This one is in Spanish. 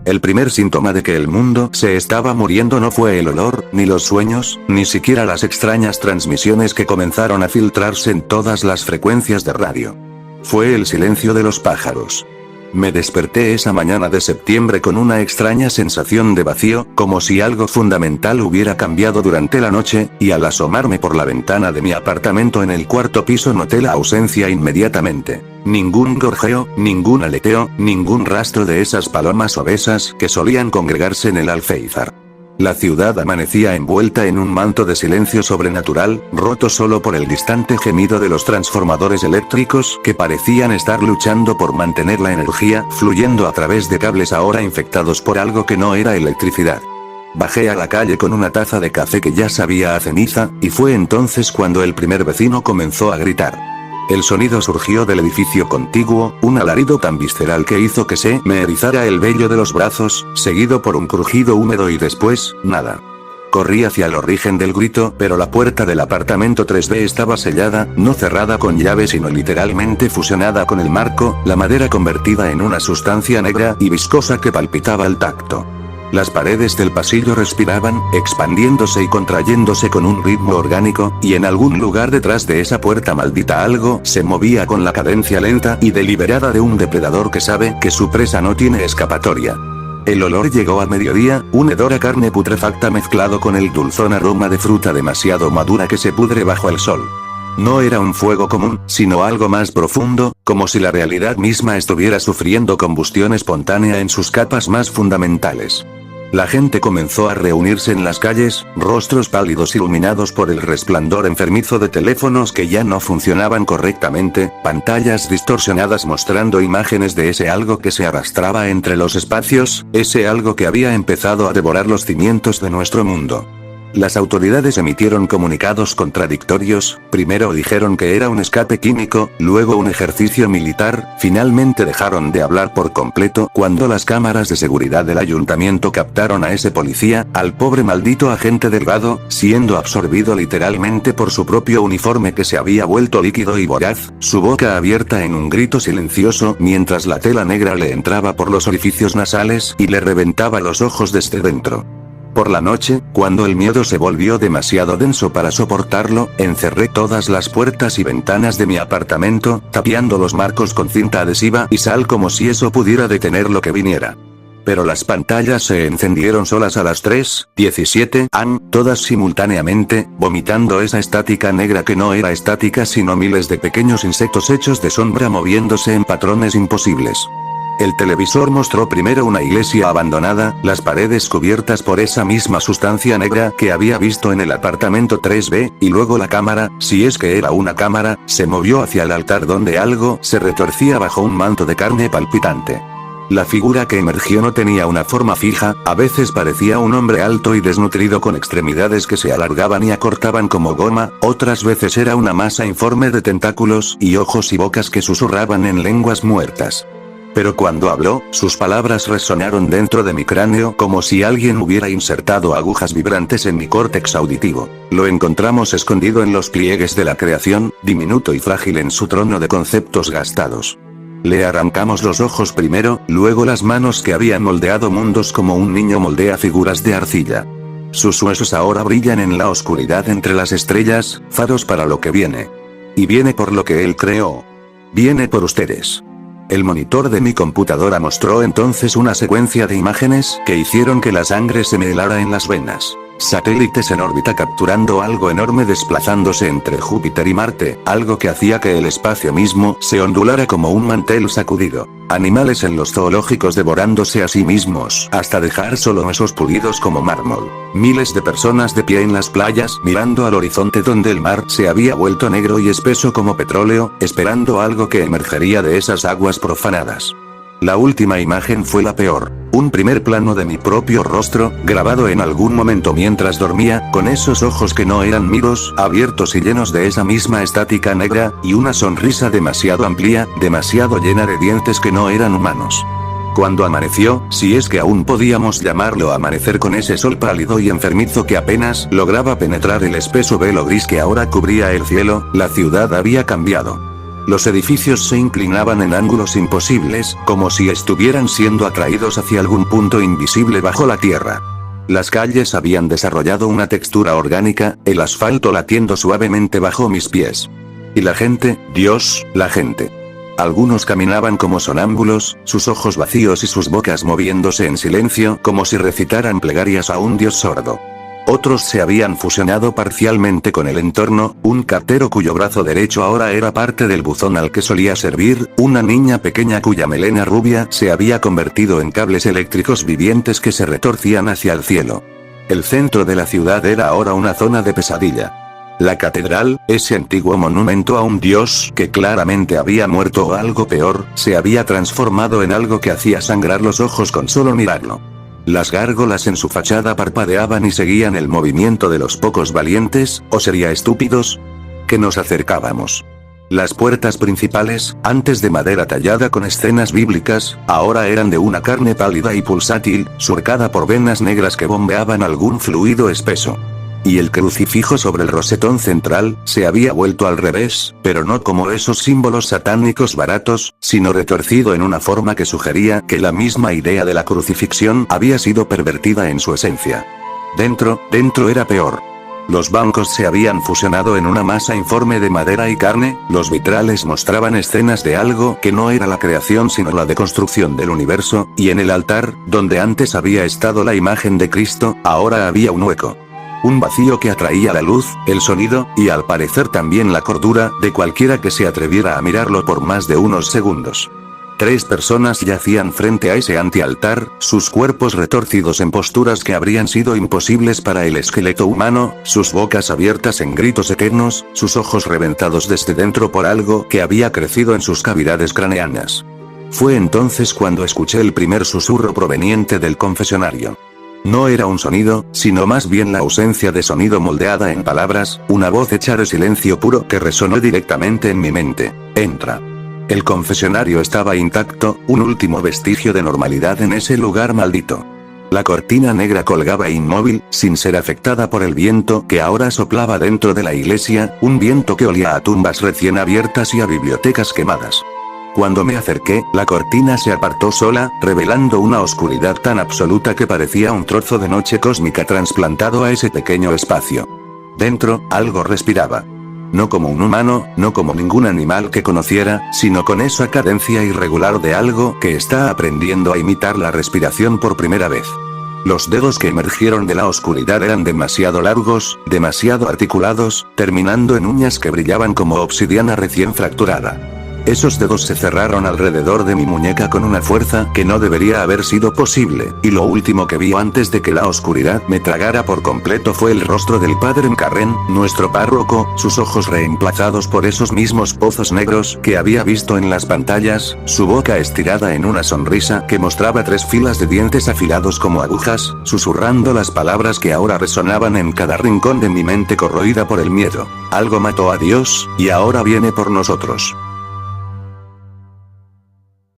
El primer síntoma de que el mundo se estaba muriendo no fue el olor, ni los sueños, ni siquiera las extrañas transmisiones que comenzaron a filtrarse en todas las frecuencias de radio. Fue el silencio de los pájaros. Me desperté esa mañana de septiembre con una extraña sensación de vacío, como si algo fundamental hubiera cambiado durante la noche, y al asomarme por la ventana de mi apartamento en el cuarto piso noté la ausencia inmediatamente. Ningún gorjeo, ningún aleteo, ningún rastro de esas palomas obesas que solían congregarse en el Alféizar. La ciudad amanecía envuelta en un manto de silencio sobrenatural, roto solo por el distante gemido de los transformadores eléctricos que parecían estar luchando por mantener la energía fluyendo a través de cables ahora infectados por algo que no era electricidad. Bajé a la calle con una taza de café que ya sabía a ceniza, y fue entonces cuando el primer vecino comenzó a gritar. El sonido surgió del edificio contiguo, un alarido tan visceral que hizo que se me erizara el vello de los brazos, seguido por un crujido húmedo y después, nada. Corrí hacia el origen del grito, pero la puerta del apartamento 3B estaba sellada, no cerrada con llave sino literalmente fusionada con el marco, la madera convertida en una sustancia negra y viscosa que palpitaba al tacto. Las paredes del pasillo respiraban, expandiéndose y contrayéndose con un ritmo orgánico, y en algún lugar detrás de esa puerta maldita algo se movía con la cadencia lenta y deliberada de un depredador que sabe que su presa no tiene escapatoria. El olor llegó a mediodía, un hedor a carne putrefacta mezclado con el dulzón aroma de fruta demasiado madura que se pudre bajo el sol. No era un fuego común, sino algo más profundo, como si la realidad misma estuviera sufriendo combustión espontánea en sus capas más fundamentales. La gente comenzó a reunirse en las calles, rostros pálidos iluminados por el resplandor enfermizo de teléfonos que ya no funcionaban correctamente, pantallas distorsionadas mostrando imágenes de ese algo que se arrastraba entre los espacios, ese algo que había empezado a devorar los cimientos de nuestro mundo. Las autoridades emitieron comunicados contradictorios, primero dijeron que era un escape químico, luego un ejercicio militar, finalmente dejaron de hablar por completo cuando las cámaras de seguridad del ayuntamiento captaron a ese policía, al pobre maldito agente delgado, siendo absorbido literalmente por su propio uniforme que se había vuelto líquido y voraz, su boca abierta en un grito silencioso mientras la tela negra le entraba por los orificios nasales y le reventaba los ojos desde dentro. Por la noche, cuando el miedo se volvió demasiado denso para soportarlo, encerré todas las puertas y ventanas de mi apartamento, tapiando los marcos con cinta adhesiva y sal como si eso pudiera detener lo que viniera. Pero las pantallas se encendieron solas a las 3:17 am, todas simultáneamente, vomitando esa estática negra que no era estática sino miles de pequeños insectos hechos de sombra moviéndose en patrones imposibles. El televisor mostró primero una iglesia abandonada, las paredes cubiertas por esa misma sustancia negra que había visto en el apartamento 3B, y luego la cámara, si es que era una cámara, se movió hacia el altar donde algo se retorcía bajo un manto de carne palpitante. La figura que emergió no tenía una forma fija, a veces parecía un hombre alto y desnutrido con extremidades que se alargaban y acortaban como goma, otras veces era una masa informe de tentáculos y ojos y bocas que susurraban en lenguas muertas. Pero cuando habló, sus palabras resonaron dentro de mi cráneo como si alguien hubiera insertado agujas vibrantes en mi córtex auditivo. Lo encontramos escondido en los pliegues de la creación, diminuto y frágil en su trono de conceptos gastados. Le arrancamos los ojos primero, luego las manos que habían moldeado mundos como un niño moldea figuras de arcilla. Sus huesos ahora brillan en la oscuridad entre las estrellas, faros para lo que viene. Y viene por lo que él creó. Viene por ustedes. El monitor de mi computadora mostró entonces una secuencia de imágenes que hicieron que la sangre se me helara en las venas. Satélites en órbita capturando algo enorme desplazándose entre Júpiter y Marte, algo que hacía que el espacio mismo se ondulara como un mantel sacudido. Animales en los zoológicos devorándose a sí mismos, hasta dejar solo huesos pulidos como mármol. Miles de personas de pie en las playas, mirando al horizonte donde el mar se había vuelto negro y espeso como petróleo, esperando algo que emergería de esas aguas profanadas. La última imagen fue la peor. Un primer plano de mi propio rostro, grabado en algún momento mientras dormía, con esos ojos que no eran míos, abiertos y llenos de esa misma estática negra, y una sonrisa demasiado amplia, demasiado llena de dientes que no eran humanos. Cuando amaneció, si es que aún podíamos llamarlo amanecer con ese sol pálido y enfermizo que apenas lograba penetrar el espeso velo gris que ahora cubría el cielo, la ciudad había cambiado. Los edificios se inclinaban en ángulos imposibles, como si estuvieran siendo atraídos hacia algún punto invisible bajo la tierra. Las calles habían desarrollado una textura orgánica, el asfalto latiendo suavemente bajo mis pies. Y la gente, Dios, la gente. Algunos caminaban como sonámbulos, sus ojos vacíos y sus bocas moviéndose en silencio como si recitaran plegarias a un dios sordo. Otros se habían fusionado parcialmente con el entorno, un cartero cuyo brazo derecho ahora era parte del buzón al que solía servir, una niña pequeña cuya melena rubia se había convertido en cables eléctricos vivientes que se retorcían hacia el cielo. El centro de la ciudad era ahora una zona de pesadilla. La catedral, ese antiguo monumento a un dios que claramente había muerto o algo peor, se había transformado en algo que hacía sangrar los ojos con solo mirarlo. Las gárgolas en su fachada parpadeaban y seguían el movimiento de los pocos valientes, ¿o sería estúpidos?, que nos acercábamos. Las puertas principales, antes de madera tallada con escenas bíblicas, ahora eran de una carne pálida y pulsátil, surcada por venas negras que bombeaban algún fluido espeso. Y el crucifijo sobre el rosetón central, se había vuelto al revés, pero no como esos símbolos satánicos baratos, sino retorcido en una forma que sugería que la misma idea de la crucifixión había sido pervertida en su esencia. Dentro era peor. Los bancos se habían fusionado en una masa informe de madera y carne, los vitrales mostraban escenas de algo que no era la creación sino la deconstrucción del universo, y en el altar, donde antes había estado la imagen de Cristo, ahora había un hueco. Un vacío que atraía la luz, el sonido, y al parecer también la cordura, de cualquiera que se atreviera a mirarlo por más de unos segundos. 3 personas yacían frente a ese antialtar, sus cuerpos retorcidos en posturas que habrían sido imposibles para el esqueleto humano, sus bocas abiertas en gritos eternos, sus ojos reventados desde dentro por algo que había crecido en sus cavidades craneanas. Fue entonces cuando escuché el primer susurro proveniente del confesionario. No era un sonido, sino más bien la ausencia de sonido moldeada en palabras, una voz hecha de silencio puro que resonó directamente en mi mente. Entra. El confesionario estaba intacto, un último vestigio de normalidad en ese lugar maldito. La cortina negra colgaba inmóvil, sin ser afectada por el viento que ahora soplaba dentro de la iglesia, un viento que olía a tumbas recién abiertas y a bibliotecas quemadas. Cuando me acerqué, la cortina se apartó sola, revelando una oscuridad tan absoluta que parecía un trozo de noche cósmica trasplantado a ese pequeño espacio. Dentro, algo respiraba. No como un humano, no como ningún animal que conociera, sino con esa cadencia irregular de algo que está aprendiendo a imitar la respiración por primera vez. Los dedos que emergieron de la oscuridad eran demasiado largos, demasiado articulados, terminando en uñas que brillaban como obsidiana recién fracturada. Esos dedos se cerraron alrededor de mi muñeca con una fuerza que no debería haber sido posible, y lo último que vi antes de que la oscuridad me tragara por completo fue el rostro del padre Encarren, nuestro párroco, sus ojos reemplazados por esos mismos pozos negros que había visto en las pantallas, su boca estirada en una sonrisa que mostraba 3 filas de dientes afilados como agujas, susurrando las palabras que ahora resonaban en cada rincón de mi mente corroída por el miedo. Algo mató a Dios, y ahora viene por nosotros.